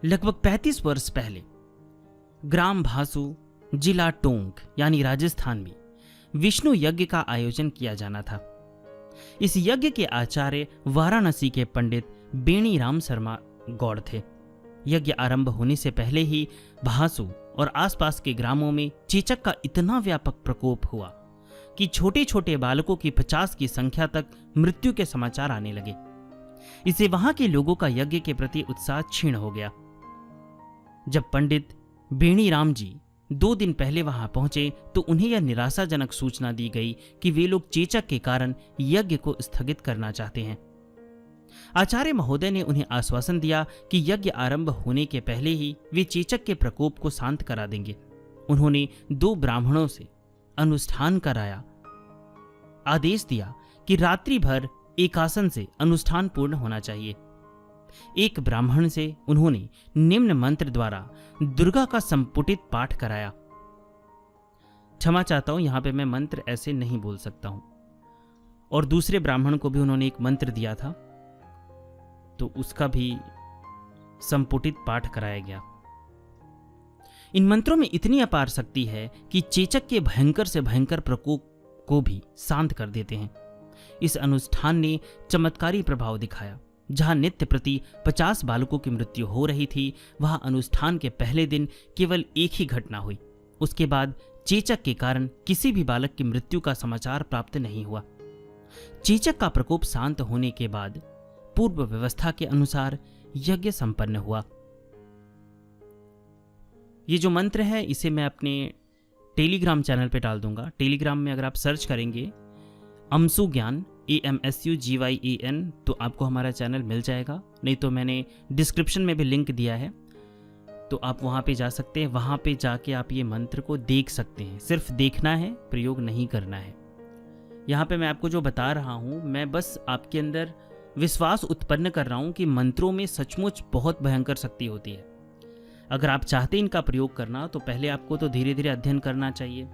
लगभग 35 वर्ष पहले ग्राम भासु, जिला टोंक यानी राजस्थान में विष्णु यज्ञ का आयोजन किया जाना था। इस यज्ञ के आचार्य वाराणसी के पंडित बेणी राम शर्मा गौड़ थे। यज्ञ आरंभ होने से पहले ही भासु और आसपास के ग्रामों में चेचक का इतना व्यापक प्रकोप हुआ कि छोटे छोटे बालकों की 50 की संख्या तक मृत्यु के समाचार आने लगे। इससे वहां के लोगों का यज्ञ के प्रति उत्साह क्षीण हो गया। जब पंडित बेणी राम जी 2 दिन पहले वहां पहुंचे तो उन्हें यह निराशाजनक सूचना दी गई कि वे लोग चेचक के कारण यज्ञ को स्थगित करना चाहते हैं। आचार्य महोदय ने उन्हें आश्वासन दिया कि यज्ञ आरंभ होने के पहले ही वे चेचक के प्रकोप को शांत करा देंगे। उन्होंने 2 ब्राह्मणों से अनुष्ठान कराया, आदेश दिया कि रात्रि भर एकासन से अनुष्ठान पूर्ण होना चाहिए। एक ब्राह्मण से उन्होंने निम्न मंत्र द्वारा दुर्गा का संपुटित पाठ कराया। क्षमा चाहता हूं, यहां पे मैं मंत्र ऐसे नहीं बोल सकता हूं। और दूसरे ब्राह्मण को भी उन्होंने एक मंत्र दिया था, तो उसका भी संपुटित पाठ कराया गया। इन मंत्रों में इतनी अपार शक्ति है कि चेचक के भयंकर से भयंकर प्रकोप को भी शांत कर देते हैं। इस अनुष्ठान ने चमत्कारी प्रभाव दिखाया। जहां नित्य प्रति 50 बालकों की मृत्यु हो रही थी, वहां अनुष्ठान के पहले दिन केवल एक ही घटना हुई। उसके बाद चेचक के कारण किसी भी बालक की मृत्यु का समाचार प्राप्त नहीं हुआ। चेचक का प्रकोप शांत होने के बाद पूर्व व्यवस्था के अनुसार यज्ञ संपन्न हुआ। ये जो मंत्र है इसे मैं अपने टेलीग्राम चैनल पे डाल दूंगा। टेलीग्राम में अगर आप सर्च करेंगे अमसु ज्ञान AMSUGYAN तो आपको हमारा चैनल मिल जाएगा। नहीं तो मैंने डिस्क्रिप्शन में भी लिंक दिया है, तो आप वहाँ पे जा सकते हैं। वहाँ पे जाके आप ये मंत्र को देख सकते हैं। सिर्फ देखना है, प्रयोग नहीं करना है। यहाँ पे मैं आपको जो बता रहा हूँ, मैं बस आपके अंदर विश्वास उत्पन्न कर रहा हूँ कि मंत्रों में सचमुच बहुत भयंकर शक्ति होती है। अगर आप चाहते हैं इनका प्रयोग करना, तो पहले आपको तो धीरे धीरे अध्ययन करना चाहिए,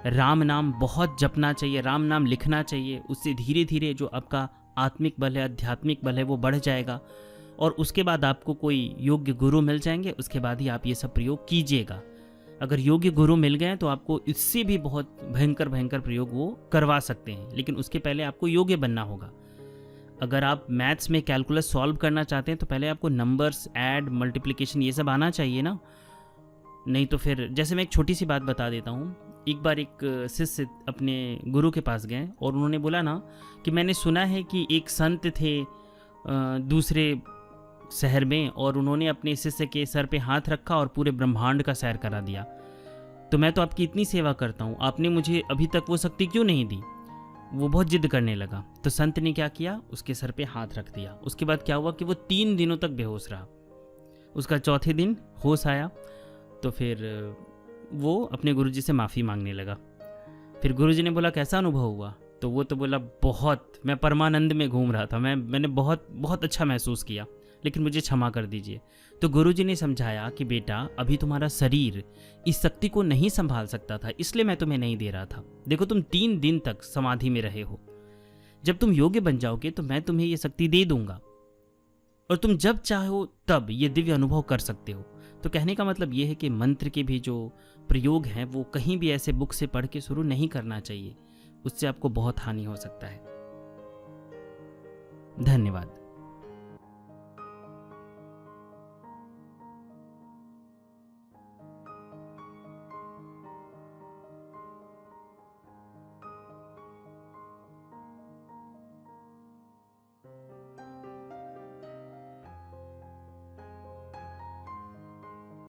राम नाम बहुत जपना चाहिए, राम नाम लिखना चाहिए। उससे धीरे धीरे जो आपका आत्मिक बल है, आध्यात्मिक बल है, वो बढ़ जाएगा। और उसके बाद आपको कोई योग्य गुरु मिल जाएंगे, उसके बाद ही आप ये सब प्रयोग कीजिएगा। अगर योग्य गुरु मिल गए तो आपको इससे भी बहुत भयंकर भयंकर प्रयोग वो करवा सकते हैं, लेकिन उसके पहले आपको योग्य बनना होगा। अगर आप मैथ्स में कैलकुलस सॉल्व करना चाहते हैं तो पहले आपको नंबर्स, ऐड, मल्टीप्लिकेशन ये सब आना चाहिए ना। नहीं तो फिर, जैसे मैं एक छोटी सी बात बता देता हूँ। एक बार एक शिष्य अपने गुरु के पास गए और उन्होंने बोला ना कि मैंने सुना है कि एक संत थे दूसरे शहर में, और उन्होंने अपने शिष्य के सर पे हाथ रखा और पूरे ब्रह्मांड का सैर करा दिया। तो मैं तो आपकी इतनी सेवा करता हूँ, आपने मुझे अभी तक वो शक्ति क्यों नहीं दी? वो बहुत जिद करने लगा। तो संत ने क्या किया, उसके सर पे हाथ रख दिया। उसके बाद क्या हुआ कि वो 3 दिनों तक बेहोश रहा। उसका चौथे दिन होश आया, तो फिर वो अपने गुरुजी से माफ़ी मांगने लगा। फिर गुरुजी ने बोला कैसा अनुभव हुआ? तो वो तो बोला बहुत, मैं परमानंद में घूम रहा था, मैंने बहुत बहुत अच्छा महसूस किया, लेकिन मुझे क्षमा कर दीजिए। तो गुरुजी ने समझाया कि बेटा, अभी तुम्हारा शरीर इस शक्ति को नहीं संभाल सकता था, इसलिए मैं तुम्हें नहीं दे रहा था। देखो, तुम 3 दिन तक समाधि में रहे हो, जब तुम योग्य बन जाओगे तो मैं तुम्हें ये शक्ति दे दूंगा और तुम जब चाहो तब ये दिव्य अनुभव कर सकते हो। तो कहने का मतलब ये है कि मंत्र के भी जो प्रयोग हैं वो कहीं भी ऐसे बुक से पढ़ के शुरू नहीं करना चाहिए, उससे आपको बहुत हानि हो सकता है। धन्यवाद।